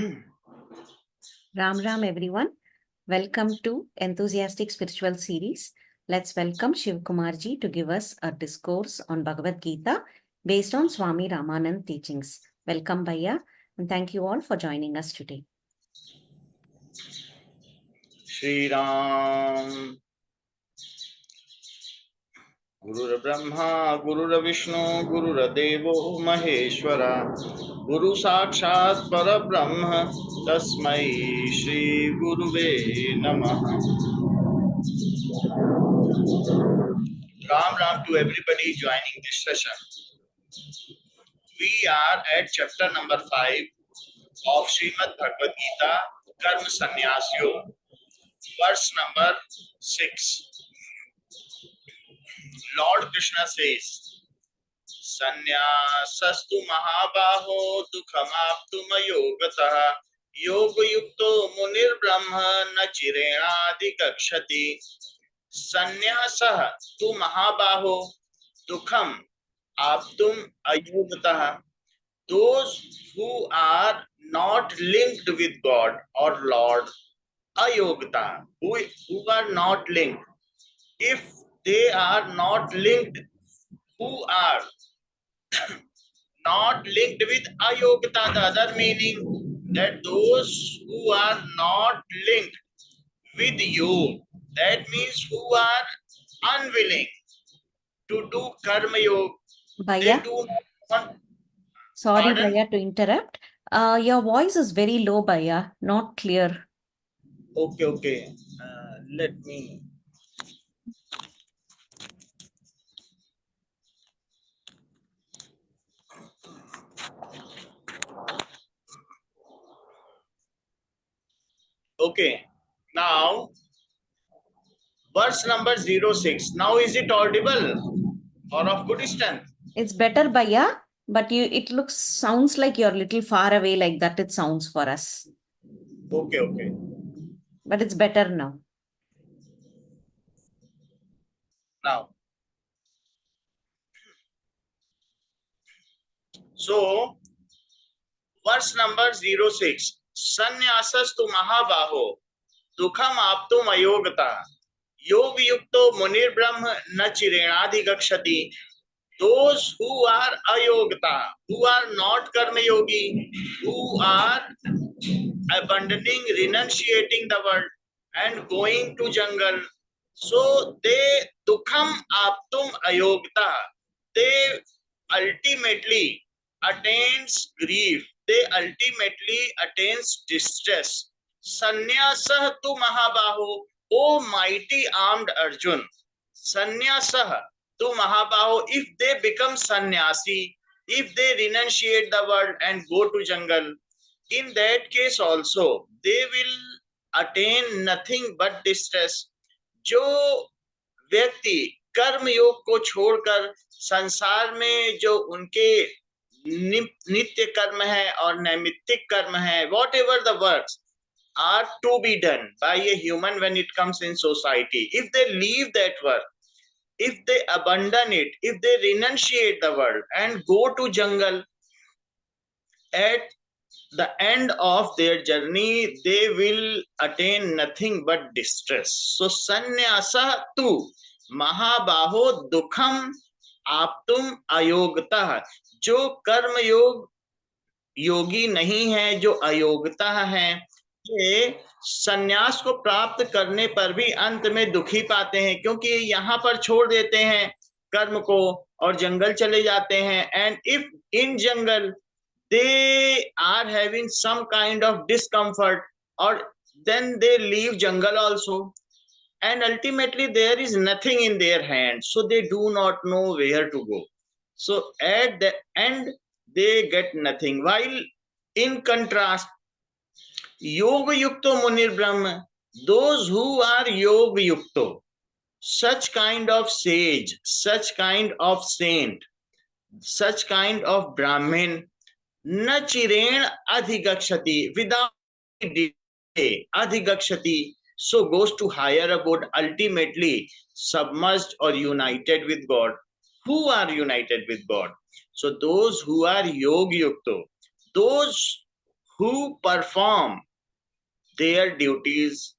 Ram Ram everyone. Welcome to Enthusiastic Spiritual Series. Let's welcome Shiv Kumar ji to give us a discourse on Bhagavad Gita based on Swami Ramanand teachings. Welcome Bhaiya and thank you all for joining us today. Shri Ram Guru Brahma Guru Vishnu Guru Devo Maheshwara Guru Sakshat Parabrahma Tasmai Shri Guruve Namah. Ram Ram to everybody joining this session. We are at chapter number 5 of Srimad Bhagavad Gita, Karma Sannyas Yoga, verse number 6. Lord Krishna says, Sannyasastu mahabaho dukhamaptum yogatah yogayukto munir brahma na chirena adhikakshati. Sannyasah tu mahabaho dukham aptum ayogatah. Those who are not linked with God or Lord, ayogata, who are not linked. If they are not linked, who are not linked with ayogata, the other meaning that those who are not linked with you, that means who are unwilling to do karma yoga. They Bhaiya, do not want. sorry Pardon? Bhaiya to interrupt. Your voice is very low Bhaiya, not clear. Okay. Let me. Okay. Now, verse number 06. Now, is it audible or of good strength? It's better Bhaiya, but it sounds like you're a little far away like that it sounds for us. Okay. But it's better now. Now, so verse number 06. Sannyasastu mahabaho dukham aptum ayogata yog yukto munir brahma na chirenadi gakshati. Those who are ayogata, who are not karma yogi, who are abandoning, renunciating the world and going to jungle, so they dukham aptum ayogata, they ultimately attains grief, they ultimately attains distress. Sannyasah tu mahabaho, O mighty armed Arjun. Sannyasah tu mahabaho, if they become sannyasi, if they renunciate the world and go to jungle, in that case also they will attain nothing but distress. जो व्यक्ति कर्म योग को छोड़कर संसार में जो उनके नित्य कर्म है और नैमित्तिक कर्म है, whatever the works are to be done by a human when it comes in society, if they leave that work, if they abandon it, if they renunciate the world and go to jungle, at the end of their journey they will attain nothing but distress. So sannyasa tu mahabaho dukham aptum ayogata, जो कर्म योग योगी नहीं है, जो अयोग्यता है, ये संन्यास को प्राप्त करने पर भी अंत में दुखी पाते हैं, क्योंकि यहाँ पर छोड़ देते हैं कर्म को और जंगल चले जाते हैं. And if in jungle they are having some kind of discomfort, or then they leave jungle also, and ultimately there is nothing in their hands, so they do not know where to go. So at the end they get nothing. While in contrast, yoga yukto munir brahma, those who are yoga yukto, such kind of sage, such kind of saint, such kind of brahmin, न चिरेण अधिगच्छति, without delay, अधिगच्छति, so goes to higher abode, ultimately submerged or united with God. Who are united with God? So those who are yoga yukto, those who perform their duties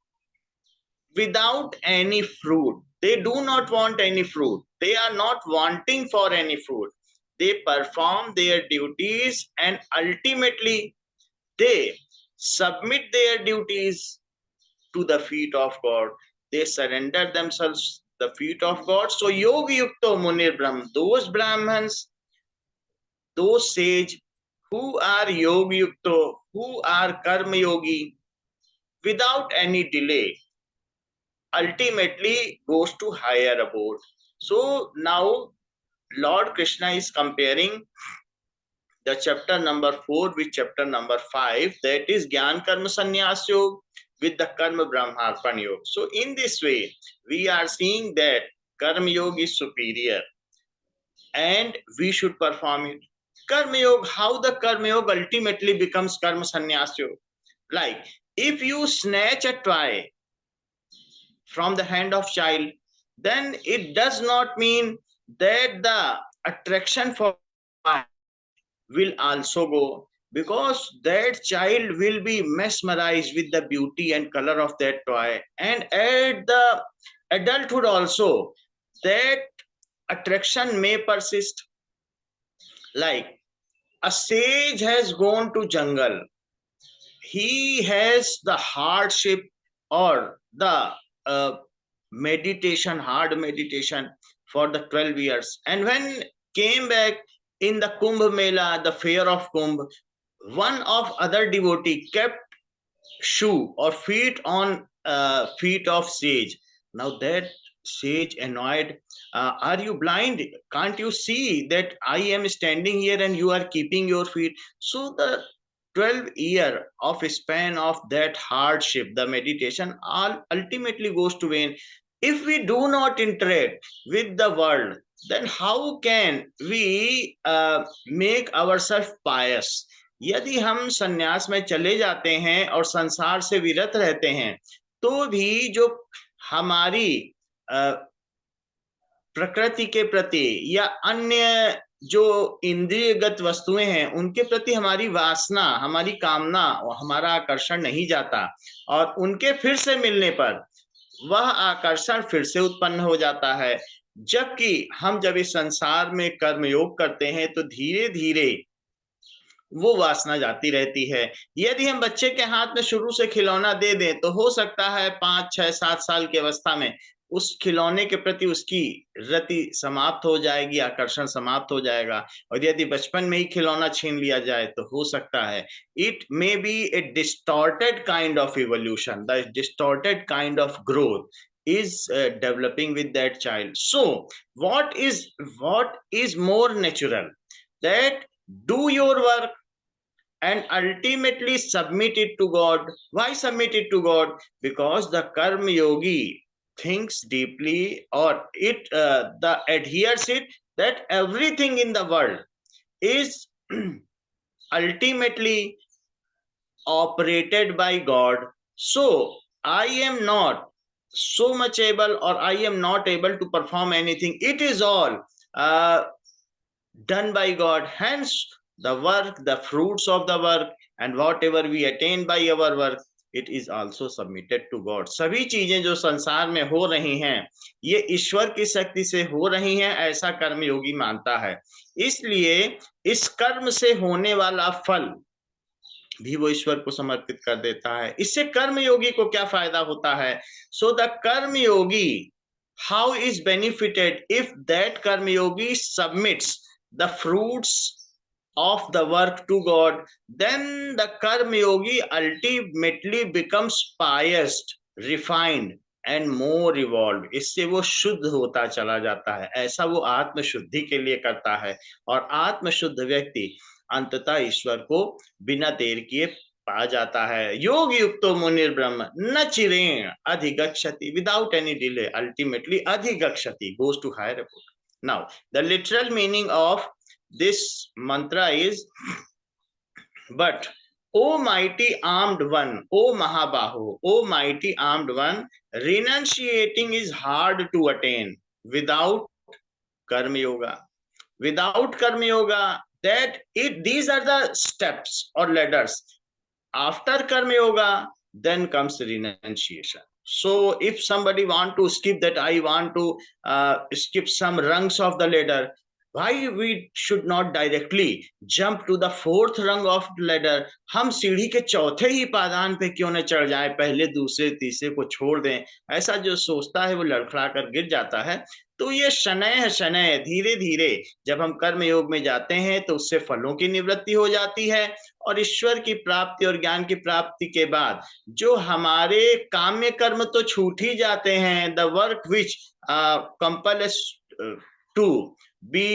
without any fruit. They do not want any fruit. They are not wanting for any fruit. They perform their duties and ultimately they submit their duties to the feet of God. They surrender themselves to the feet of God. So Yogi Yukto Munir Brahm, those Brahmins, those sage who are Yogi Yukto, who are Karma Yogi, without any delay, ultimately goes to higher abode. So now Lord Krishna is comparing the chapter number 4 with chapter number 5, that is Gyan Karma Sannyas Yoga with the Karma Brahmarpan Yoga. So in this way, we are seeing that Karma Yoga is superior and we should perform it. Karma Yoga, how the Karma Yoga ultimately becomes Karma Sannyas Yoga? Like, if you snatch a toy from the hand of child, then it does not mean that the attraction for will also go, because that child will be mesmerized with the beauty and color of that toy, and at the adulthood also that attraction may persist. Like, a sage has gone to jungle, he has the hardship or the meditation, hard meditation for the 12 years, and when came back in the Kumbh Mela, the fair of Kumbh, one of other devotee kept shoe or feet on feet of sage. Now that sage annoyed, are you blind? Can't you see that I am standing here and you are keeping your feet? So the 12-year of span of that hardship, the meditation, all ultimately goes to vain. If we do not interact with the world, then how can we make ourselves pious? यदि हम संन्यास में चले जाते हैं और संसार से विरत रहते हैं, तो भी जो हमारी प्रकृति के प्रति या अन्य जो इंद्रियगत वस्तुएं हैं उनके प्रति हमारी वासना, हमारी कामना, हमारा आकर्षण नहीं जाता, और उनके फिर से मिलने पर वह आकर्षण फिर से उत्पन्न हो जाता है। जबकि हम जब इस संसार में कर्मयोग करते हैं तो धीरे धीरे वो वासना जाती रहती है। यदि हम बच्चे के हाथ में शुरू से खिलौना दे दें तो हो सकता है 5, 6, 7 साल की अवस्था में उस खिलौने के प्रति उसकी रति समाप्त हो जाएगी, आकर्षण समाप्त हो जाएगा। और यदि बचपन में ही खिलौना छीन लिया जाए तो हो सकता है it may be A distorted kind of evolution, the distorted kind of growth is developing with that child. So what is more natural, that do your work and ultimately submit it to God. Why submit it to God? Because the Karma Yogi thinks deeply, or it the adheres it that everything in the world is ultimately operated by God. So I am not so much able, or I am not able to perform anything. It is all done by God. Hence the work, the fruits of the work, and whatever we attain by our work, it is also submitted to God. सभी चीजें जो संसार में हो रही हैं ये ईश्वर की शक्ति से हो रही हैं, ऐसा कर्म योगी मानता है। इसलिए इस कर्म से होने वाला फल भी वो ईश्वर को समर्पित कर देता है। इससे कर्म योगी को क्या फायदा होता है? सो द कर्म योगी, how is benefited if that कर्म योगी submits the fruits of the work to God, then the karma yogi ultimately becomes pious, refined and more evolved. इससे वो शुद्ध होता चला जाता है। ऐसा वो आत्म शुद्धि के लिए करता है, और आत्म शुद्ध व्यक्ति अंततः ईश्वर को बिना देर किए पा जाता है। योग युक्तो मुनिर ब्रह्म न चिरेण अधिगच्छति, without any delay ultimately अधिगच्छति, goes to higher abode. Now the literal meaning of this mantra is, but O mighty armed one, O Mahabahu, O mighty armed one, renunciating is hard to attain without karma yoga. Without karma yoga, these are the steps or ladders. after karma yoga, then comes renunciation. So if somebody want to skip that, I want to skip some rungs of the ladder, why we should not directly jump to the fourth rung of ladder? हम सीढ़ी के चौथे ही पादान पे क्यों न चढ़ जाए, पहले दूसरे तीसरे को छोड़ दें। ऐसा जो सोचता है वो लड़खड़ा कर गिर जाता है। तो ये शनैः शनैः धीरे धीरे जब हम कर्म योग में जाते हैं तो उससे फलों की निवृत्ति हो जाती है, और ईश्वर की प्राप्ति और ज्ञान की प्राप्ति के बाद जो हमारे काम्य कर्म तो छूट ही जाते हैं। The work which compel us to be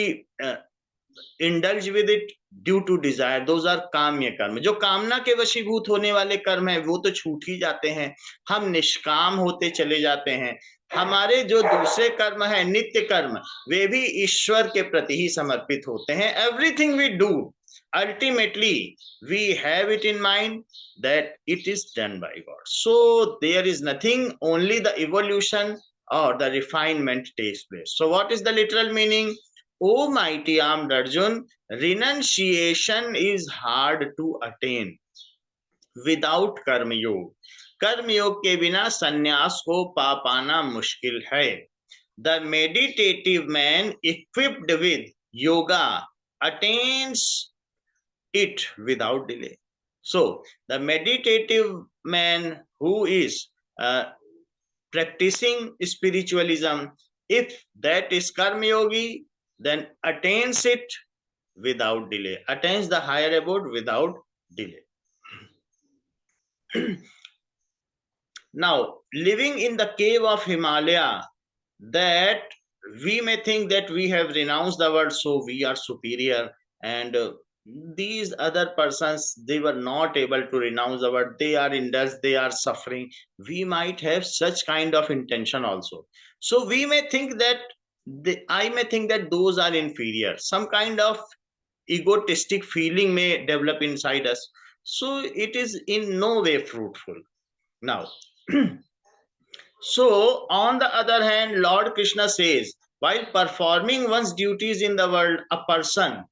indulge with it due to desire, those are काम्य कर्म। जो कामना के वशीभूत होने वाले कर्म है वो तो छूट ही जाते हैं, हम निष्काम होते चले जाते हैं। हमारे जो दूसरे कर्म है नित्य कर्म, वे भी ईश्वर के प्रति ही समर्पित होते हैं। Everything we do ultimately we have it in mind that it is done by God. So there is nothing, only the evolution or the refinement takes place. So what is the literal meaning? O mighty armed Arjun, renunciation is hard to attain without कर्म योग। कर्म योग के बिना संन्यास को पा पाना मुश्किल है। The meditative man equipped with yoga attains it without delay. So the meditative man who is practicing spiritualism, if that is karma yogi, then attains it without delay, attains the higher abode without delay. Now, living in the cave of Himalaya, that we may think that we have renounced the world, so we are superior, and these other persons, they were not able to renounce the word, they are indulged, they are suffering. We might have such kind of intention also. So we may think that I may think that those are inferior, some kind of egotistic feeling may develop inside us. So it is in no way fruitful. Now so on the other hand, Lord Krishna says, while performing one's duties in the world, a person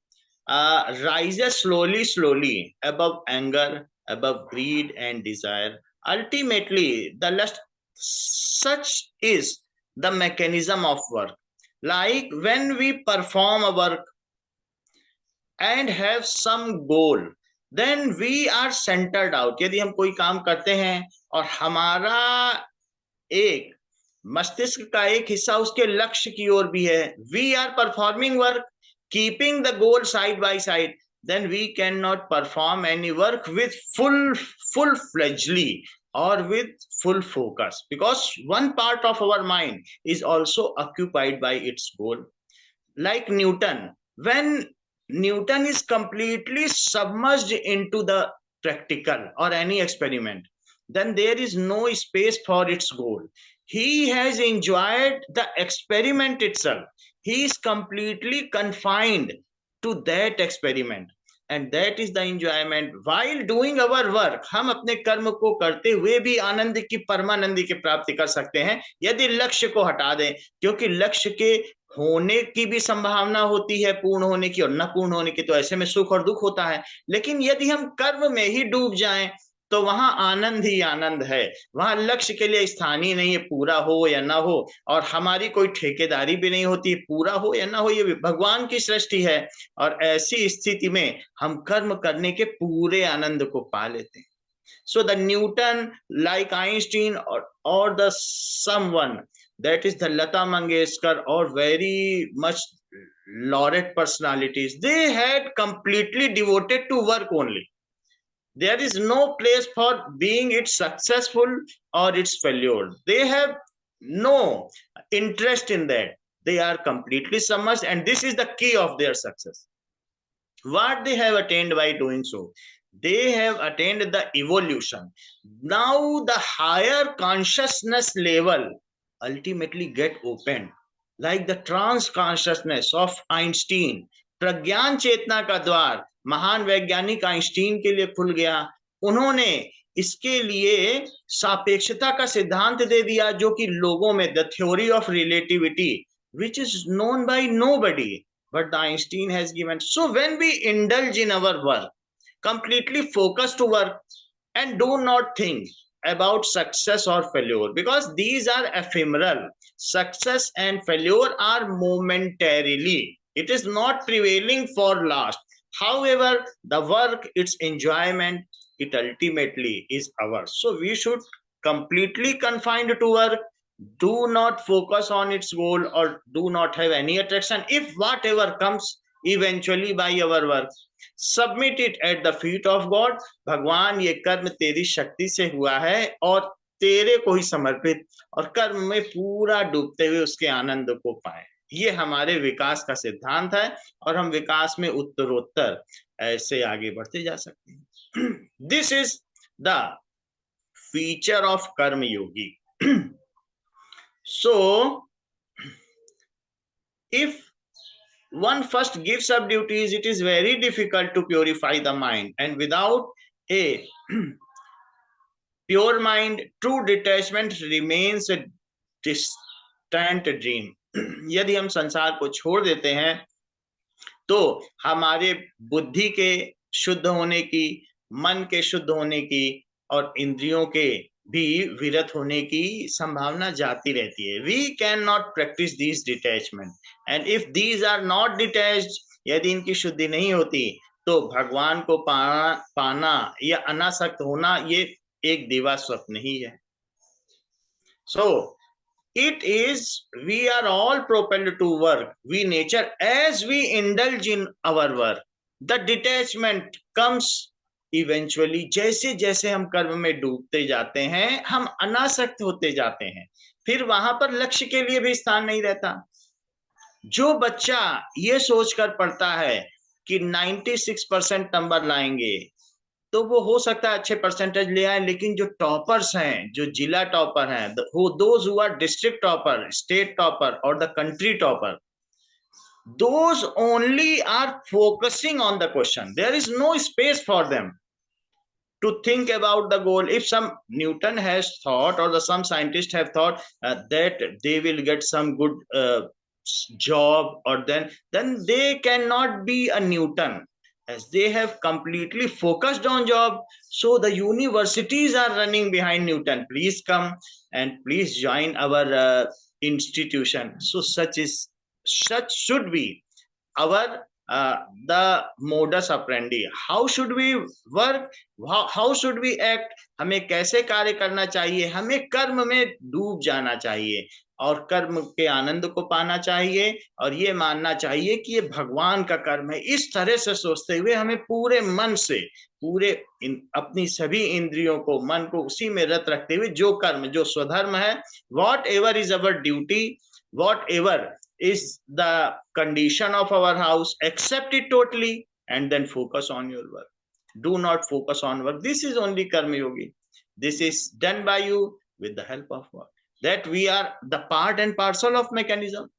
rises slowly above anger, above greed and desire. Ultimately, the lust, such is the mechanism of work. Like when we perform a work and have some goal, then we are centered out. यदि हम कोई काम करते हैं और हमारा एक मस्तिष्क का एक हिस्सा उसके लक्ष्य की ओर भी है, we are performing work keeping the goal side by side, then we cannot perform any work with full-fledgedly or with full focus, because one part of our mind is also occupied by its goal. Like Newton, when Newton is completely submerged into the practical or any experiment, then there is no space for its goal. He has enjoyed the experiment itself. He is completely confined to that experiment, and that is the enjoyment. While doing our work, हम अपने कर्म को करते हुए भी आनंद की परमानंदी की प्राप्ति कर सकते हैं यदि लक्ष्य को हटा दें, क्योंकि लक्ष्य के होने की भी संभावना होती है पूर्ण होने की और न पूर्ण होने की, तो ऐसे में सुख और दुख होता है। लेकिन यदि हम कर्म में ही डूब जाएं तो वहां आनंद ही आनंद है, वहां लक्ष्य के लिए स्थान ही नहीं है, पूरा हो या ना हो, और हमारी कोई ठेकेदारी भी नहीं होती, पूरा हो या ना हो, ये भगवान की सृष्टि है। और ऐसी स्थिति में हम कर्म करने के पूरे आनंद को पा लेते हैं। So the Newton, like Einstein, or the someone that is the Lata Mangeshkar, or very much laureate personalities, they had completely devoted to work only. There is no place for being it successful or its failure. They have no interest in that. They are completely submerged, and this is the key of their success. What they have attained by doing so? They have attained the evolution. Now the higher consciousness level ultimately get opened, like the trans consciousness of Einstein. प्रज्ञान चेतना का द्वार महान वैज्ञानिक Einstein के लिए खुल गया। उन्होंने इसके लिए सापेक्षता का सिद्धांत दे दिया, जो कि लोगों में the theory of relativity, which is known by nobody, but the Einstein has given. So when we indulge in our work, completely focused to work, and do not think about success or failure, because these are ephemeral. Success and failure are momentarily, it is not prevailing for last. However, the work, its enjoyment, it ultimately is ours. So we should completely confined to work, do not focus on its goal, or do not have any attraction. If whatever comes eventually by our work, submit it at the feet of God. भगवान ये कर्म तेरी शक्ति से हुआ है और तेरे को ही समर्पित, और कर्म में पूरा डूबते हुए उसके आनंद को पाए। ये हमारे विकास का सिद्धांत है और हम विकास में उत्तरोत्तर ऐसे आगे बढ़ते जा सकते हैं। This is the feature of कर्म योगी। So if one first gives up duties, it is very difficult to purify the mind, and without a pure mind, true detachment remains a distant dream. यदि हम संसार को छोड़ देते हैं तो हमारे बुद्धि के शुद्ध होने की, मन के शुद्ध होने की और इंद्रियों के भी विरत होने की संभावना जाती रहती है। We can not practice this detachment, and if these are not detached, यदि इनकी शुद्धि नहीं होती तो भगवान को पाना या अनासक्त होना ये एक दिवा स्वप्न ही है। सो it is, we are all propelled to work, we nature, as we indulge in our work, the detachment comes eventually। जैसे जैसे हम कर्म में डूबते जाते हैं हम अनासक्त होते जाते हैं, फिर वहां पर लक्ष्य के लिए भी स्थान नहीं रहता। जो बच्चा ये सोचकर पढ़ता है कि 96% नंबर लाएंगे तो वो हो सकता है अच्छे परसेंटेज ले आए, लेकिन जो टॉपर्स हैं, जो जिला टॉपर हैं, those who are district topper, state topper और the country topper, those only are focusing on the question. There is no space for them to think about the goal. If some Newton has thought, or some scientist have thought that they will get some good job, or then they cannot be a Newton, as they have completely focused on job. So the universities are running behind Newton. Please come and please join our institution. So such should be our the modus operandi. How should we work, how should we act, हमें कैसे कार्य करना चाहिए? हमें कर्म में डूब जाना चाहिए और कर्म के आनंद को पाना चाहिए, और ये मानना चाहिए कि ये भगवान का कर्म है। इस तरह से सोचते हुए हमें पूरे मन से, पूरे अपनी सभी इंद्रियों को, मन को उसी में रत रखते हुए जो कर्म, जो स्वधर्म है, what ever is our duty, what ever is the condition of our house, accept it totally and then focus on your work. Do not focus on work. This is only karma yogi. This is done by you with the help of work, that we are the part and parcel of mechanism.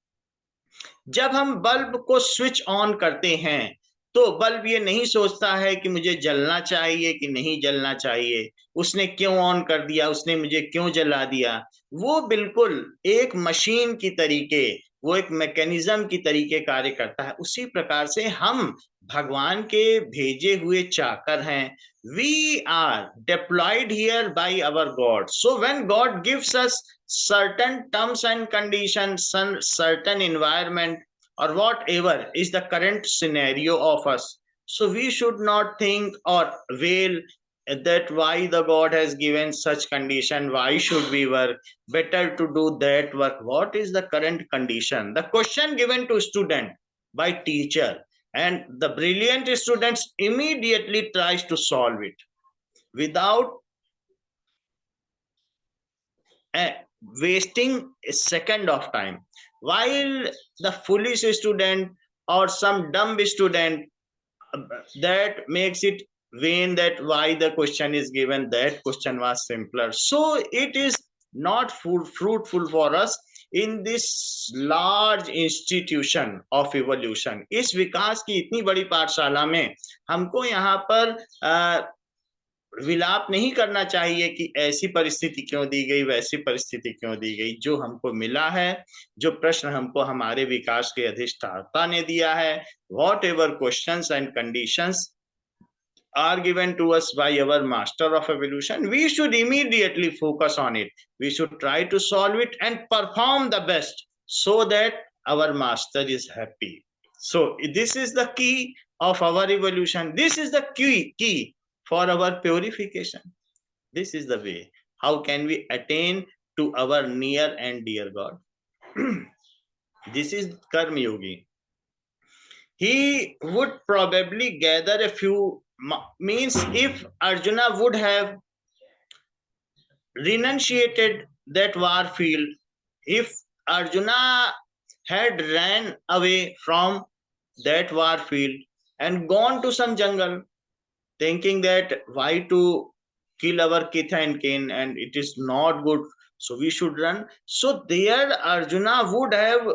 जब हम bulb को switch on करते हैं तो bulb ये नहीं सोचता है कि मुझे जलना चाहिए कि नहीं जलना चाहिए, उसने क्यों ऑन कर दिया, उसने मुझे क्यों जला दिया। वो बिल्कुल एक मशीन की तरीके, वो एक मैकेनिज्म की तरीके कार्य करता है। उसी प्रकार से हम भगवान के भेजे हुए चाकर हैं। We are deployed here by our God. So when God gives us certain terms and conditions, certain environment, or whatever is the current scenario of us, so we should not think or wail that why the God has given such condition, why should we work, better to do that work. What is the current condition? The question given to student by teacher, and the brilliant students immediately tries to solve it without wasting a second of time, while the foolish student or some dumb student that makes it vain that why the question is given, that question was simpler. So it is not fruitful for us in this large institution of evolution. इस विकास की इतनी बड़ी पाठशाला में हमको यहाँ पर विलाप नहीं करना चाहिए कि ऐसी परिस्थिति क्यों दी गई, वैसी परिस्थिति क्यों दी गई। जो हमको मिला है, जो प्रश्न हमको हमारे विकास के अधिष्ठाता ने दिया है, what ever questions and conditions are given to us by our master of evolution, we should immediately focus on it. We should try to solve it and perform the best so that our master is happy. So this is the key of our evolution. This is the key for our purification. This is the way how can we attain to our near and dear God. This is Karma Yogi. He would probably gather a few, means if Arjuna would have renunciated that war field, if Arjuna had ran away from that war field and gone to some jungle thinking that why to kill our kith and kin and it is not good, so we should run, so there Arjuna would have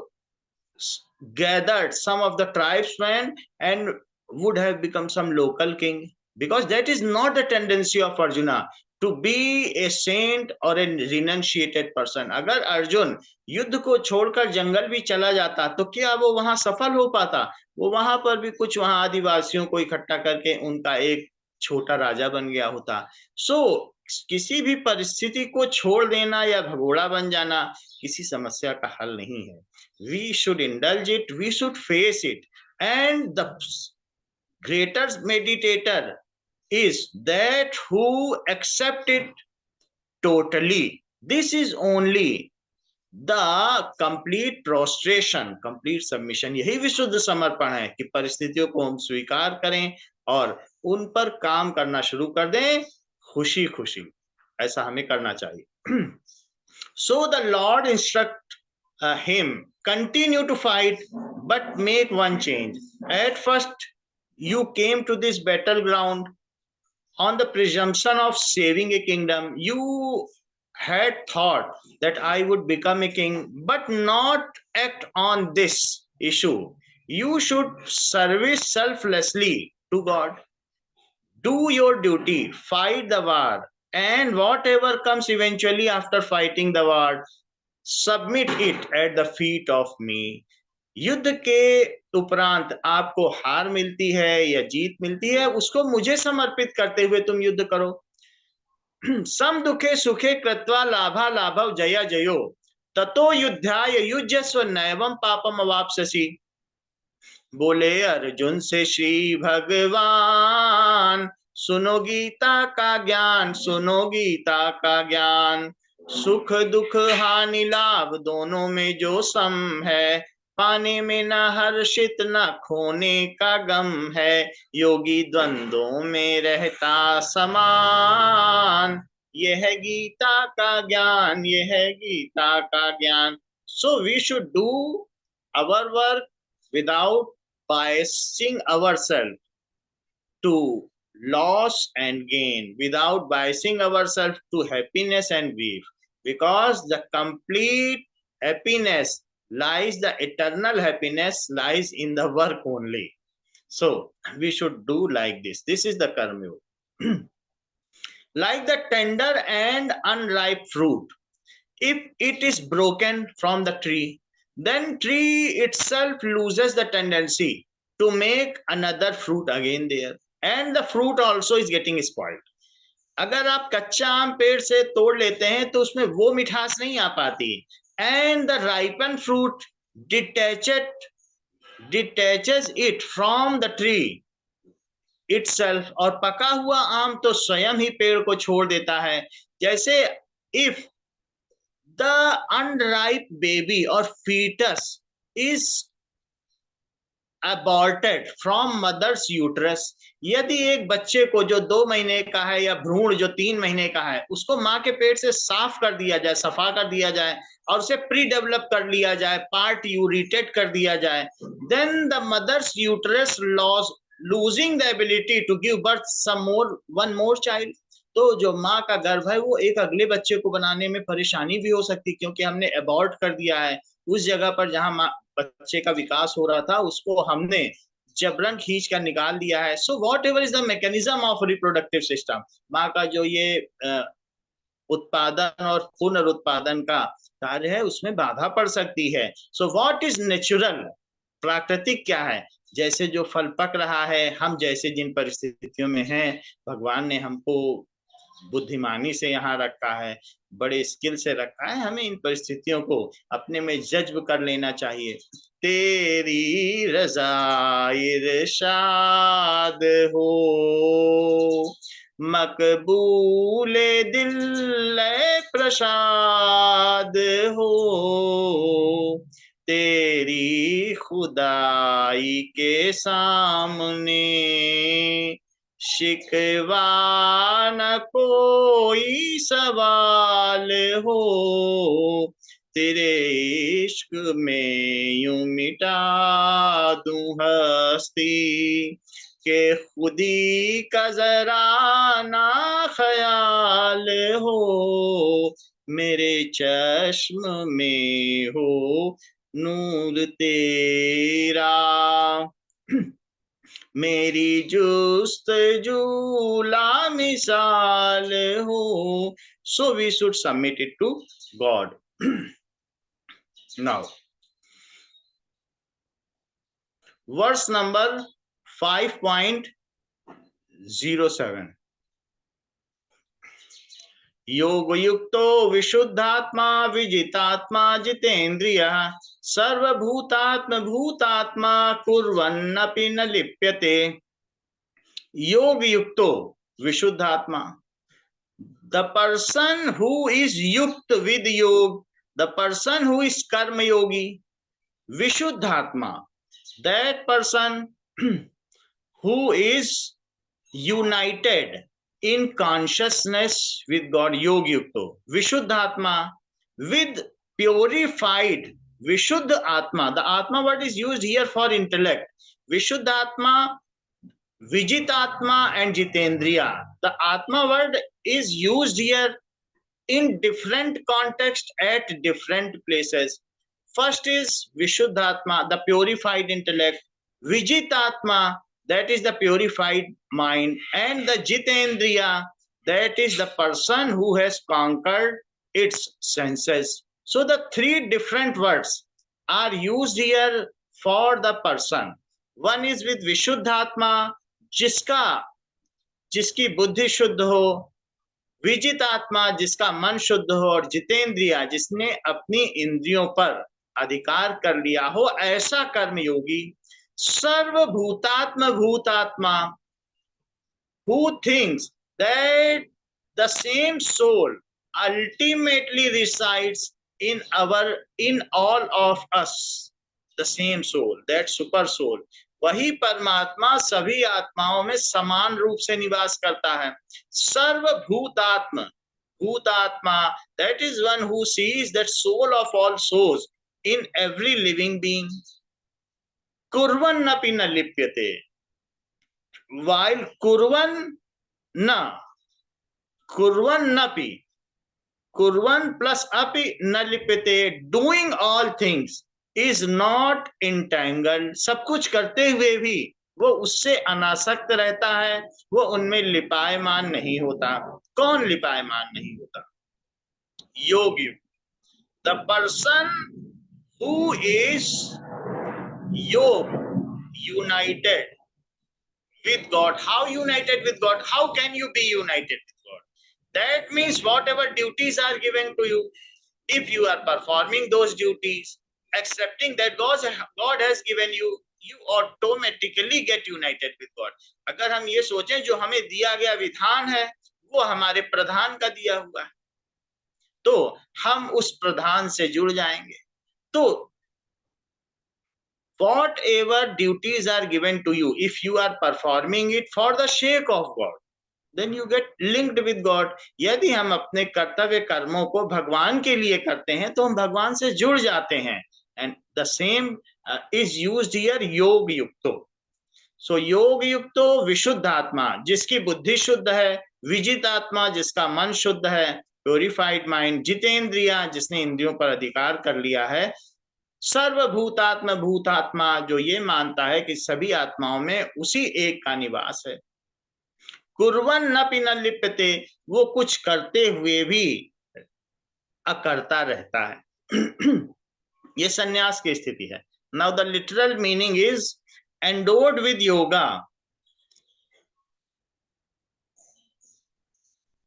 gathered some of the tribesmen and would have become some local king, because that is not the tendency of Arjuna to be a saint or a renunciated person. अगर अर्जुन युद्ध को छोड़कर जंगल भी चला जाता तो क्या वो वहां सफल हो पाता? वो वहां पर भी कुछ वहां आदिवासियों को इकट्ठा करके उनका एक छोटा राजा बन गया होता. सो किसी भी परिस्थिति को छोड़ देना या भगोड़ा बन जाना किसी समस्या का हल नहीं है. We should indulge it, we should face it, and the greater meditator is that who accept it totally. This is only the complete prostration, complete submission. यही विशुद्ध समर्पण है कि परिस्थितियों को हम स्वीकार करें और उन पर काम करना शुरू कर दें खुशी खुशी. ऐसा हमें करना चाहिए. So the Lord instruct him, continue to fight, but make one change. At first, you came to this battleground on the presumption of saving a kingdom. You had thought that I would become a king, but not act on this issue. You should service selflessly to God. Do your duty, fight the war, and whatever comes eventually after fighting the war, submit it at the feet of me. युद्ध के उपरांत आपको हार मिलती है या जीत मिलती है, उसको मुझे समर्पित करते हुए तुम युद्ध करो. सम दुखे सुखे कृत्वा लाभा लाभव जया जयो ततो युद्धाय युज्यस्व नैवं पापम अवाप्स्यसि. बोले अर्जुन से श्री भगवान, सुनो गीता का ज्ञान, सुनो गीता का ज्ञान. सुख दुख हानि लाभ दोनों में जो सम है, पाने में न हर्षित न खोने का गम है. योगी द्वंद्वों में रहता समान, यह है गीता का ज्ञान, यह है गीता का ज्ञान. So we should do our work without biasing ourselves to loss and gain, without biasing ourselves to happiness and grief, because the complete happiness lies, the eternal happiness lies in the work only. So we should do like this. This is the karma yoga. Like the tender and unripe fruit, if it is broken from the tree, then tree itself loses the tendency to make another fruit again there, and the fruit also is getting spoiled. अगर आप कच्चा आम पेड़ से तोड़ लेते हैं तो उसमें वो मिठास नहीं आ पाती, and the ripened fruit detaches it from the tree itself. और पका हुआ आम तो स्वयं ही पेड़ को छोड़ देता है. जैसे if the unripe baby or fetus is aborted from mother's uterus, यदि एक बच्चे को जो 2 महीने का है या भ्रूण जो 3 महीने का है उसको माँ के पेट से साफ कर दिया जाए, सफा कर दिया जाए और उसे प्री डेवलप कर लिया जाए, पार्ट यूरिटेट कर दिया जाए, then the mother's uterus losing the ability to give birth one more child. तो जो माँ का गर्भ है वो एक अगले बच्चे को बनाने में परेशानी भी हो सकती, क्योंकि हमने अबॉर्ट कर दिया है. उस जगह पर जहां बच्चे का विकास हो रहा था उसको हमने जबरन खींच कर निकाल दिया है. So what ever is the mechanism of reproductive system, माँ का जो ये उत्पादन और पुनरुत्पादन का कार्य है उसमें बाधा पड़ सकती है. सो व्हाट इज नेचुरल, प्राकृतिक क्या है? जैसे जो फल पक रहा है, हम जैसे जिन परिस्थितियों में हैं, भगवान ने हमको बुद्धिमानी से यहाँ रखा है, बड़े स्किल से रखा है, हमें इन परिस्थितियों को अपने में जज्ब कर लेना चाहिए। तेरी रज़ा इरशाद हो, मकबूले दिल प्रसाद हो, तेरी खुदाई के सामने शिकवा न कोई सवाल हो, तेरे इश्क में यूं मिटा दूं हस्ती के खुदी का जरा ना ख्याल हो, मेरे चश्म में हो नूर तेरा, मेरी जुस्तजू ला मिसाल हो। So we should submit it to God. Now, verse number 5.07. योग युक्तो विशुद्धात्मा विजितात्मा जितेन्द्रियः सर्वभूतात्म भूतात्मा कुर्वन्नपि न लिप्यते। योग युक्तो विशुद्धात्मा, the person who is yukt with yog, the person who is karma yogi, vishuddhatma, that person who is united in consciousness with God, yog yukto, vishuddhatma, with purified vishuddha atma. The atma word is used here for intellect. Vishuddhatma, vijitatma and jitendriya. The atma word is used here in different context at different places. First is Vishuddhatma, the purified intellect, Vijitatma, that is the purified mind, and the Jitendriya, that is the person who has conquered its senses. So the three different words are used here for the person. One is with Vishuddhatma, जिसकी बुद्धि शुद्ध हो, विजित आत्मा जिसका मन शुद्ध हो, और जितेंद्रिया जिसने अपनी इंद्रियों पर अधिकार कर लिया हो, ऐसा कर्मयोगी। सर्वभूतात्म भूतात्मा, who thinks that the same soul ultimately resides in all of us, the same soul, that super soul, वही परमात्मा सभी आत्माओं में समान रूप से निवास करता है। सर्वभूतात्म, भूतात्मा, that is one who sees that soul of all souls in every living being. कुर्वन्नपि न लिप्यते, while kurvannapi, kurvan plus api न लिप्यते, doing all things is not entangled, सब कुछ करते हुए भी वो उससे अनासक्त रहता है, वो उनमें लिपायमान नहीं होता। कौन लिपायमान नहीं होता? योगी, the person who is yog, united with God. How united with God? How can you be united with God? That means whatever duties are given to you, if you are performing those duties, accepting that God has given you, you automatically get united with God. अगर हम ये सोचें जो हमें दिया गया विधान है वो हमारे प्रधान का दिया हुआ है, तो हम उस प्रधान से जुड़ जाएंगे। तो whatever duties are given to you, if you are performing it for the sake of God, then you get linked with God. यदि हम अपने कर्तव्य कर्मों को भगवान के लिए करते हैं तो हम भगवान से जुड़ जाते हैं। And the same is used here, योग युक्तो. So योग युक्तो विशुद्ध आत्मा, जिसकी बुद्धि शुद्ध है, विजित आत्मा जिसका मन शुद्ध है, प्योरिफाइड माइंड, जितेंद्रिया जिसने इंद्रियों पर अधिकार कर लिया है, सर्वभूतात्म भूतात्मा जो ये मानता है कि सभी आत्माओं में उसी एक का निवास है। कुर्वन्नपि न लिप्यते, वो कुछ करते हुए भी अकर्ता रहता है। ये संन्यास की स्थिति है। Now the literal meaning is endowed with yoga,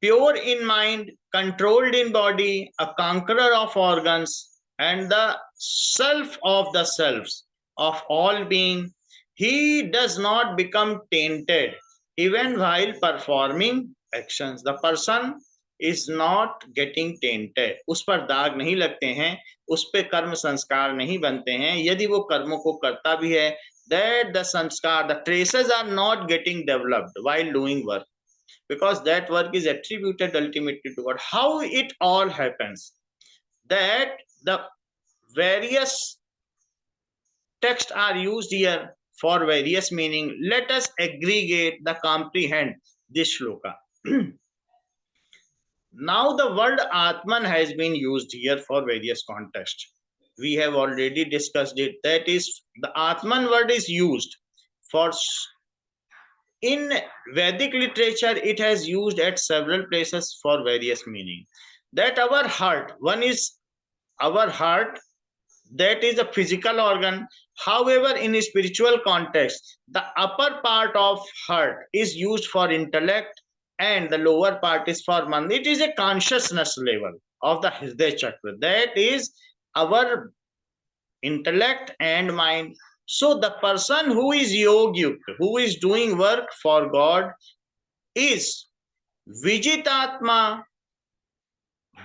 pure in mind, controlled in body, a conqueror of organs, and the self of the selves of all being, he does not become tainted even while performing actions. The person is not getting tainted. उस पर दाग नहीं लगते हैं, उस पे कर्म संस्कार नहीं बनते हैं. यदि वो कर्मों को करता भी है, that the sanskar, the traces are not getting developed while doing work, because that work is attributed ultimately to God. How it all happens? That the various texts are used here for various meaning. Let us aggregate the comprehend this shloka. Now the word Atman has been used here for various contexts. We have already discussed it. That is, the Atman word is used for, in Vedic literature, it has used at several places for various meaning. That our heart, one is our heart, that is a physical organ. However, in a spiritual context, the upper part of heart is used for intellect and the lower part is for man. It is a consciousness level of the Hridaya Chakra. That is our intellect and mind. So the person who is yogyukta, who is doing work for God, is Vijitatma.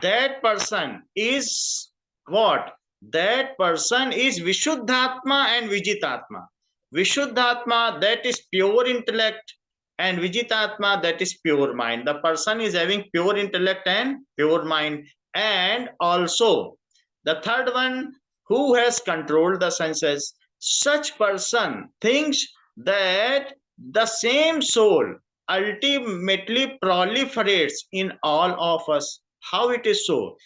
That person is what? That person is Vishuddhatma and Vijitatma. Vishuddhatma, that is pure intellect, and Vijitatma, that is pure mind. The person is having pure intellect and pure mind. And also the third one, who has controlled the senses. Such person thinks that the same soul ultimately proliferates in all of us. How it is so?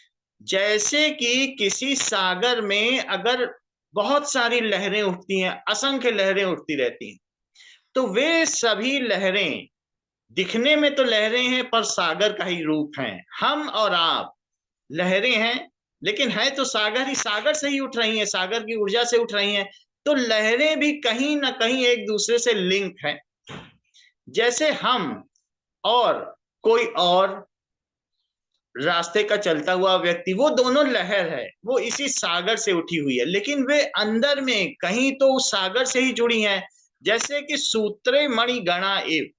जैसे कि किसी सागर में अगर बहुत सारी लहरें उठती हैं, असंख्य लहरें उठती रहती हैं, तो वे सभी लहरें दिखने में तो लहरें हैं पर सागर का ही रूप हैं. हम और आप लहरें हैं, लेकिन है तो सागर ही, सागर से ही उठ रही हैं, सागर की ऊर्जा से उठ रही हैं. तो लहरें भी कहीं ना कहीं एक दूसरे से लिंक हैं. जैसे हम और कोई और रास्ते का चलता हुआ व्यक्ति, वो दोनों लहर है, वो इसी सागर से उठी हुई है, लेकिन वे अंदर में कहीं तो उस सागर से ही जुड़ी हैं. जैसे कि सूत्रे मणि गणा एव,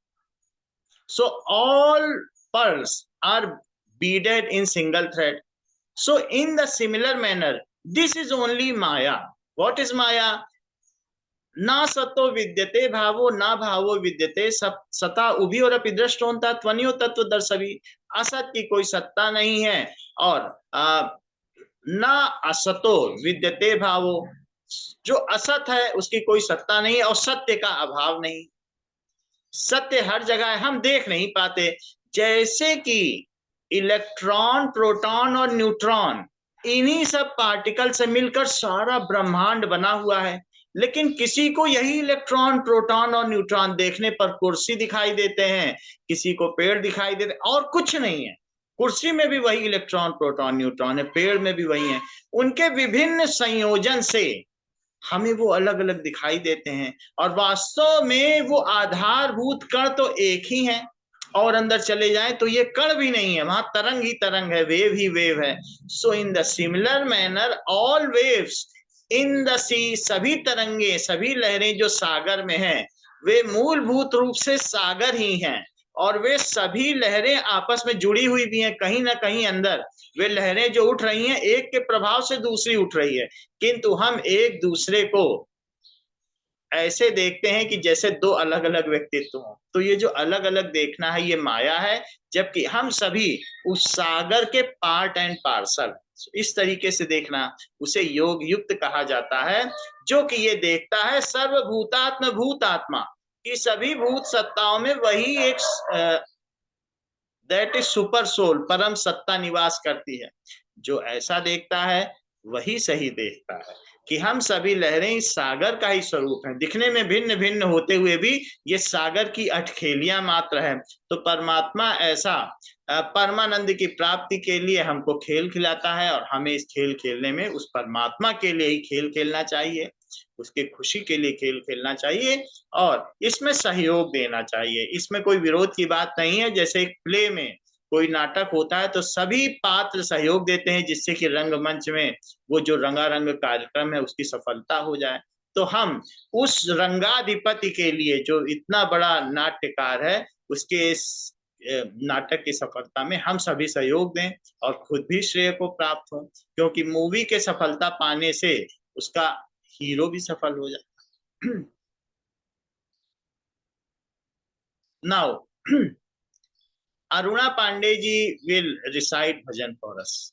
so all pearls are beaded in single thread. So in the similar manner, this is only Maya. What is Maya? ना सतो विद्यते भावो ना भावो विद्यते, सता उभी और अपि दृष्टोंता त्वन्यो तत्व दर्शवी. असत की कोई सत्ता नहीं है और ना असतो विद्यते भावो, जो असत है उसकी कोई सत्ता नहीं है और सत्य का अभाव नहीं. सत्य हर जगह है, हम देख नहीं पाते. जैसे कि इलेक्ट्रॉन, प्रोटॉन और न्यूट्रॉन, इन्हीं सब पार्टिकल से मिलकर सारा ब्रह्मांड बना हुआ है, लेकिन किसी को यही इलेक्ट्रॉन, प्रोटॉन और न्यूट्रॉन देखने पर कुर्सी दिखाई देते हैं, किसी को पेड़ दिखाई देते, और कुछ नहीं है. कुर्सी में भी वही इलेक्ट्रॉन, प्रोटॉन, न्यूट्रॉन है, पेड़ में भी वही है. उनके विभिन्न संयोजन से हमें वो अलग अलग दिखाई देते हैं, और वास्तव में वो आधारभूत कण तो एक ही है, और अंदर चले जाए तो ये कण भी नहीं है, वहां तरंग ही तरंग है, वेव ही वेव है. So in the similar manner all waves in the sea, सभी तरंगे, सभी लहरें जो सागर में हैं, वे मूलभूत रूप से सागर ही हैं, और वे सभी लहरें आपस में जुड़ी हुई भी हैं. कहीं ना कहीं अंदर वे लहरें जो उठ रही हैं, एक के प्रभाव से दूसरी उठ रही है, किंतु हम एक दूसरे को ऐसे देखते हैं कि जैसे दो अलग अलग व्यक्तित्व हों. तो ये जो अलग अलग देखना है, ये माया है, जबकि हम सभी उस सागर के पार्ट एंड पार्सल. इस तरीके से देखना, उसे योग युक्त कहा जाता है, जो कि ये देखता है सर्वभूतात्म भूतात्मा की सभी भूत सत्ताओं में वही एक दैट इज सुपर सोल, परम सत्ता निवास करती है. जो ऐसा देखता है वही सही देखता है कि हम सभी लहरें इस सागर का ही स्वरूप हैं. दिखने में भिन्न भिन्न होते हुए भी ये सागर की अठखेलियां मात्र है. तो परमात्मा ऐसा परमानंद की प्राप्ति के लिए हमको खेल खिलाता है, और हमें इस खेल खेलने में उस परमात्मा के लिए ही खेल खेलना चाहिए. उसके खुशी के लिए खेल खेलना चाहिए और इसमें सहयोग देना चाहिए। इसमें कोई विरोध की बात नहीं है। जैसे एक प्ले में कोई नाटक होता है तो सभी पात्र सहयोग देते हैं जिससे कि रंगमंच में वो जो रंगारंग कार्यक्रम है उसकी सफलता हो जाए। तो हम उस रंगाधिपति के लिए जो इतना बड़ा नाट्यकार है उसके इस नाटक की सफलता में हम सभी सहयोग दें और खुद भी श्रेय को प्राप्त हो, क्योंकि मूवी के सफलता पाने से उसका हीरो भी सफल हो जाए। Now Aruna Pandey ji will recite bhajan for us.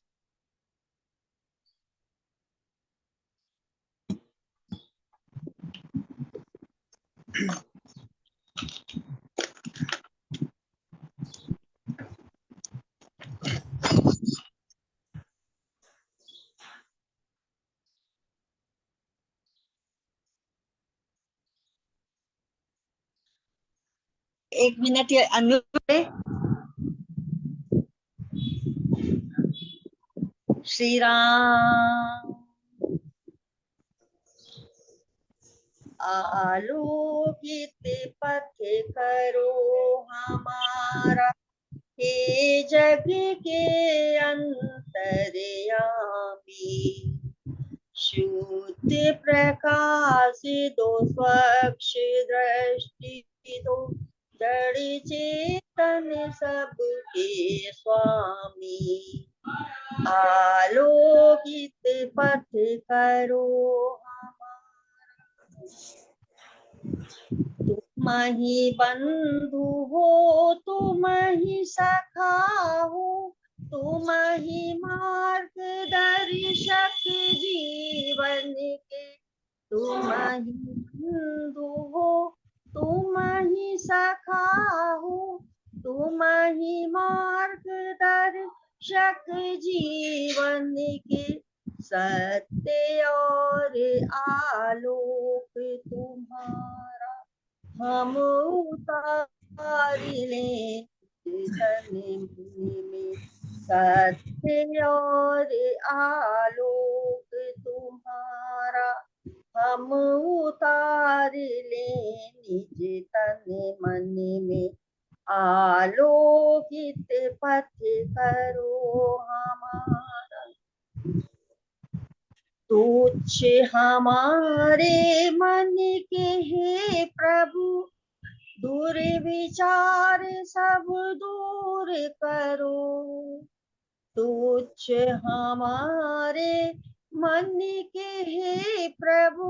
एक मिनट ये अनम्यूट है। श्री राम आलोकित पथ करो हमारा, हे जग के अंतर्यामी। शुद्ध प्रकाश दो, स्वच्छ दृष्टि दो, जड़ चेतन सबके स्वामी। आलोकित पथ करो हमारा, तुम ही बंधु हो, तुम ही सखा हो, तुम ही मार्गदर्शक जीवन के। तुम ही बंधु हो, तुम ही सखा हो, तुम ही मार्गदर्शक जीवन के। सत्य और आलोक तुम्हारा हम उतार लें तन में। सत्य और आलोक तुम्हारा हम उतार लें निज तन मन में। आलोकित पथ करो हमारा, तुच्छ हमारे मन के हे प्रभु, दुर्विचार सब दूर करो। तुच्छ हमारे मन के हे प्रभु,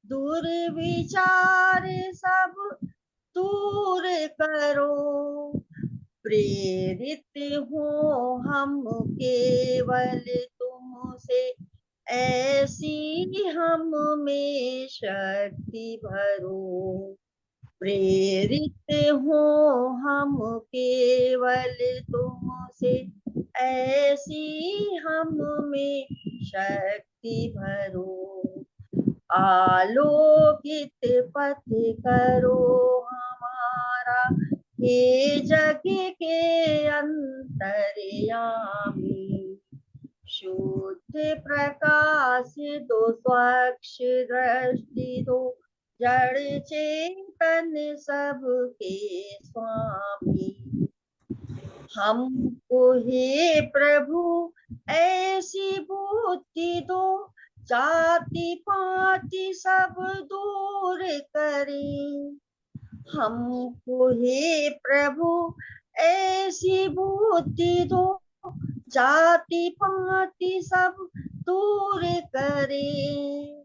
दुर्विचार सब दूर करो। प्रेरित हो हम केवल तुमसे, ऐसी हम में शक्ति भरो। प्रेरित हो हम केवल तुमसे, ऐसी हम में शक्ति भरो। आलोकित पथ करो हमारा, हे जग के अंतर्यामी। शुद्ध प्रकाश दो, स्वच्छ दृष्टि दो, जड़ चेतन सबके स्वामी। हमको हे प्रभु ऐसी बुद्धि दो, जाति पाति सब दूर करें। हमको हे प्रभु ऐसी बुद्धि दो, जाति पाति सब दूर करें।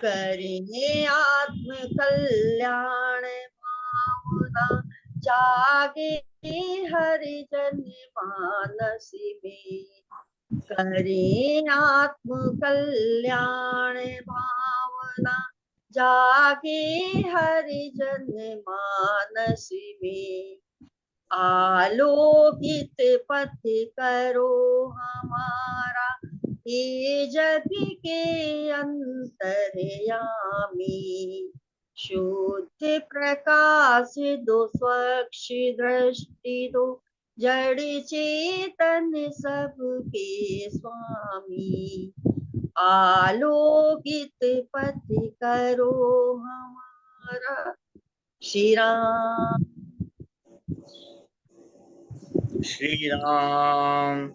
करें आत्म कल्याण भावना, जागे हरिजन मानस में। करें आत्म कल्याण भावना, जागे हरिजन मानस में। आलोकित पथ करो हमारा, हे जग के अंतर्यामी। शुद्ध प्रकाश दो, स्वच्छ दृष्टि दो, जड़ चेतन सबके स्वामी। आलोकित पथ करो हमारा। श्री राम। श्री राम।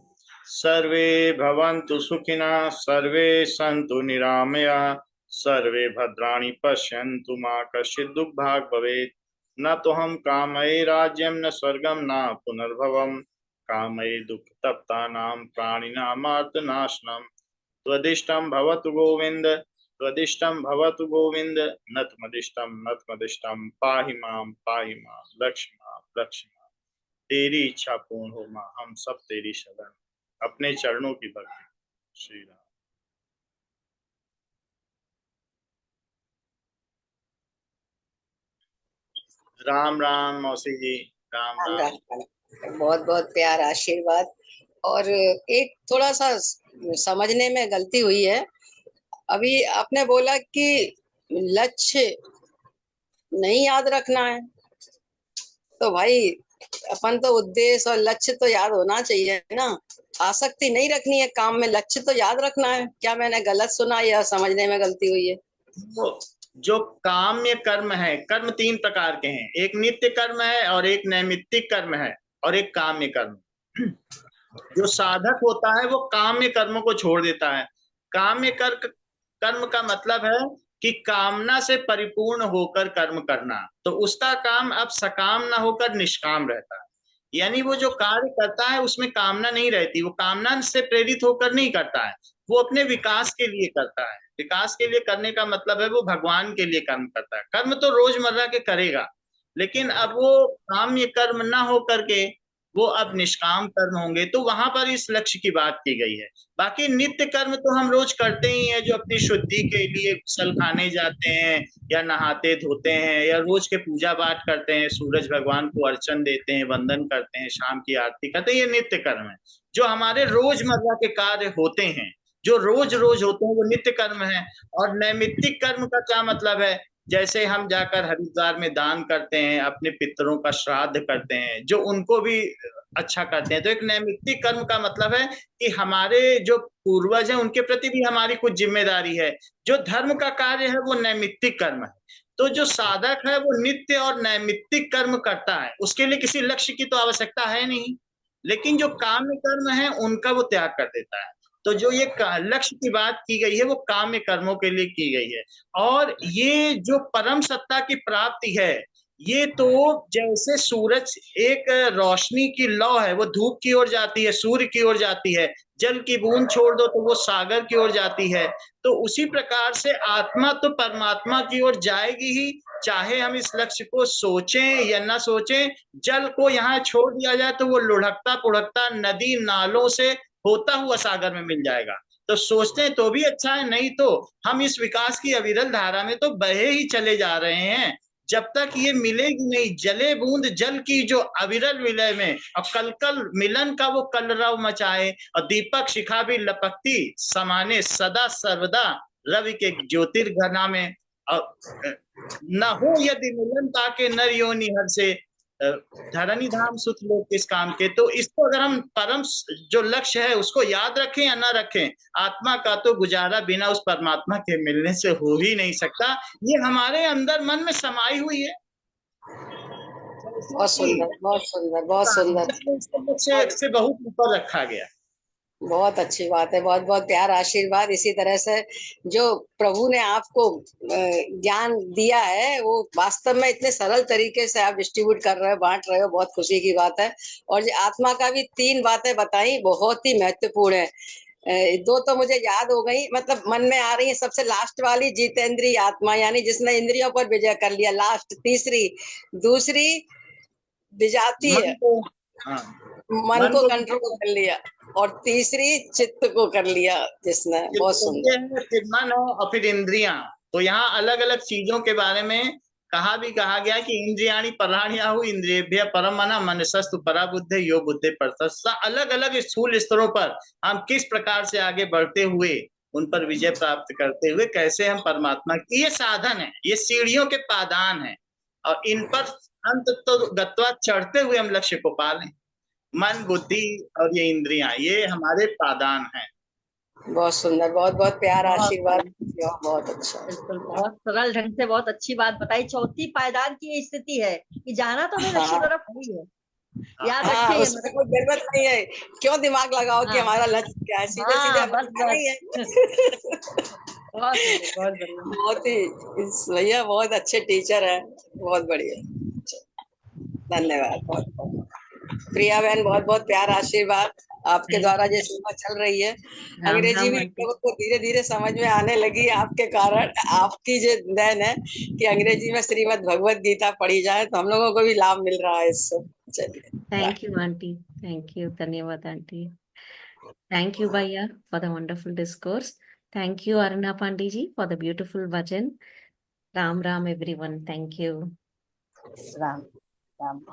सर्वे भवन्तु सुखिनः, सर्वे सन्तु निरामया, सर्वे भद्राणि पश्यन्तु मा कश्चित् दुःखभाग् भवेत्। न तोहं कामये राज्यं न स्वर्गं न पुनर्भवम्, कामये दुःखतप्तानां प्राणिनामार्तनाशनम्। त्वदिष्टं भवतु गोविन्द, त्वदिष्टं भवतु गोविन्द, नतमदिष्टं पाहि मां रक्ष मां। तेरी इच्छा पूर्ण हो मां, हम सब तेरी शरण, अपने चरणों की भक्ति। श्री राम। राम राम मौसी जी, राम राम राम। राम। बहुत बहुत प्यार आशीर्वाद। और एक थोड़ा सा समझने में गलती हुई है। अभी आपने बोला कि लक्ष्य नहीं याद रखना है, तो भाई अपन तो उद्देश्य और लक्ष्य तो याद होना चाहिए ना। आसक्ति नहीं रखनी है काम में, लक्ष्य तो याद रखना है। क्या मैंने गलत सुना या समझने में गलती हुई है? वो जो काम्य कर्म है, कर्म तीन प्रकार के हैं, एक नित्य कर्म है और एक नैमित्तिक कर्म है और एक काम्य कर्म। जो साधक होता है वो काम्य कर्मों को छोड़ देता है। काम्य कर्म का मतलब है कि कामना से परिपूर्ण होकर कर्म करना, तो उसका काम अब सकाम ना होकर निष्काम रहता है। यानी वो जो कार्य करता है उसमें कामना नहीं रहती, वो कामना से प्रेरित होकर नहीं करता है, वो अपने विकास के लिए करता है। विकास के लिए करने का मतलब है वो भगवान के लिए कर्म करता है। कर्म तो रोजमर्रा के करेगा, लेकिन अब वो काम्य कर्म ना हो करके वो अब निष्काम कर्म होंगे, तो वहां पर इस लक्ष्य की बात की गई है। बाकी नित्य कर्म तो हम रोज करते ही हैं, जो अपनी शुद्धि के लिए गुसल खाने जाते हैं या नहाते धोते हैं या रोज के पूजा पाठ करते हैं, सूरज भगवान को अर्चन देते हैं, वंदन करते हैं, शाम की आरती करते हैं, ये नित्य कर्म है। जो हमारे रोजमर्रा के कार्य होते हैं, जो रोज रोज होते हैं, वो नित्य कर्म है। और नैमित्तिक कर्म का क्या मतलब है? जैसे हम जाकर हरिद्वार में दान करते हैं, अपने पितरों का श्राद्ध करते हैं, जो उनको भी अच्छा करते हैं, तो एक नैमित्तिक कर्म का मतलब है कि हमारे जो पूर्वज हैं उनके प्रति भी हमारी कुछ जिम्मेदारी है। जो धर्म का कार्य है वो नैमित्तिक कर्म है। तो जो साधक है वो नित्य और नैमित्तिक कर्म करता है, उसके लिए किसी लक्ष्य की तो आवश्यकता है नहीं। लेकिन जो काम्य कर्म है उनका वो त्याग कर देता है। तो जो ये लक्ष्य की बात की गई है वो काम्य कर्मों के लिए की गई है। और ये जो परम सत्ता की प्राप्ति है, ये तो जैसे सूरज एक रोशनी की लौ है, वो धूप की ओर जाती है, सूर्य की ओर जाती है, जल की बूंद छोड़ दो तो वो सागर की ओर जाती है। तो उसी प्रकार से आत्मा तो परमात्मा की ओर जाएगी ही, चाहे हम इस लक्ष्य को सोचें या ना सोचें। जल को यहाँ छोड़ दिया जाए तो वो लुढ़कता पुढ़कता नदी नालों से होता हुआ सागर में मिल जाएगा। तो सोचते हैं तो भी अच्छा है, नहीं तो हम इस विकास की अविरल धारा में तो बहे ही चले जा रहे हैं। जब तक ये मिलेगी नहीं, जले बूंद जल की जो अविरल विलय में और कल कल मिलन का वो कलरव मचाए, और दीपक शिखा भी लपकती समाने सदा सर्वदा रवि के ज्योतिर्घना में। और न हो यदि मिलन ताके नर योनि हर से, धरणी धाम सुख लोग किस काम के। तो इसको अगर हम परम जो लक्ष्य है उसको याद रखें या ना रखें, आत्मा का तो गुजारा बिना उस परमात्मा के मिलने से हो ही नहीं सकता। ये हमारे अंदर मन में समाई हुई है। बहुत सुंदर, बहुत सुंदर, बहुत सुंदर। से बहुत ऊपर रखा गया। बहुत अच्छी बात है। बहुत बहुत प्यार आशीर्वाद। इसी तरह से जो प्रभु ने आपको ज्ञान दिया है वो वास्तव में इतने सरल तरीके से आप डिस्ट्रीब्यूट कर रहे हो, बांट रहे हो, बहुत खुशी की बात है। और आत्मा का भी 3 बातें बताई, बहुत ही महत्वपूर्ण है। 2 तो मुझे याद हो गई, मतलब मन में आ रही है। सबसे लास्ट वाली जितेंद्रिय आत्मा, यानी जिसने इंद्रियों पर विजय कर लिया। लास्ट तीसरी, दूसरी विजातीय, मन को कंट्रोल कर लिया, और तीसरी चित्त को कर लिया जिसने। बहुत सुंदर। फिर मन है और फिर इंद्रियां। तो यहाँ अलग अलग चीजों के बारे में कहा गया कि इंद्रियाणि पराण्याहु इंद्रियेभ्यः परम मना मनसस्तु परा बुद्धे यो बुद्धे परतस्सा। अलग अलग स्थूल स्तरों पर हम किस प्रकार से आगे बढ़ते हुए उन पर विजय प्राप्त करते हुए कैसे हम परमात्मा की, ये साधन है, ये सीढ़ियों के पादान है, और इन पर अंत तो गत्वा चढ़ते हुए हम लक्ष्य को पा लें। मन बुद्धि और ये इंद्रियां, ये हमारे पादान हैं। बहुत सुंदर, बहुत बहुत प्यार बहुत आशीर्वाद, बढ़िया। बहुत अच्छा। बिल्कुल, बहुत सरल ढंग से बहुत अच्छी बात बताई। चौथी पायदान की ये स्थिति है कि जाना तो हमें लक्ष्य हाँ तरफ ही है। याद हाँ, रखिए उसमें मतलब। कोई जरूरत नहीं है, क्यों दिमाग लगाओ कि हाँ हमारा लक्ष्य क्या है, सीधे सीधे हाँ, हमें बस जाना ही बस। है। बहुत सुंदर, बहुत बढ़िया। बहुत ही, भैया बहुत अच्छे टीचर है, बहुत बढ़िया। धन्यवाद, बहुत बहुत। प्रिया बहन, बहुत बहुत प्यार आशीर्वाद। आपके थैंक द्वारा यू। जो सेवा चल रही है, राम अंग्रेजी राम भी हम आंटी। लोगों को धीरे धीरे समझ में आने लगी आपके कारण। आपकी जो देन है कि अंग्रेजी में श्रीमद् भगवत गीता पढ़ी जाए, तो हम लोगों को भी लाभ मिल रहा है इससे। चलिए, bye. Thank you aunty. Thank you, धन्यवाद aunty. Thank you, Bhaiya, for the wonderful discourse. Thank you, Aruna Pandiji, for the beautiful bhajan. Ram Ram, everyone. Thank you. Ram Ram.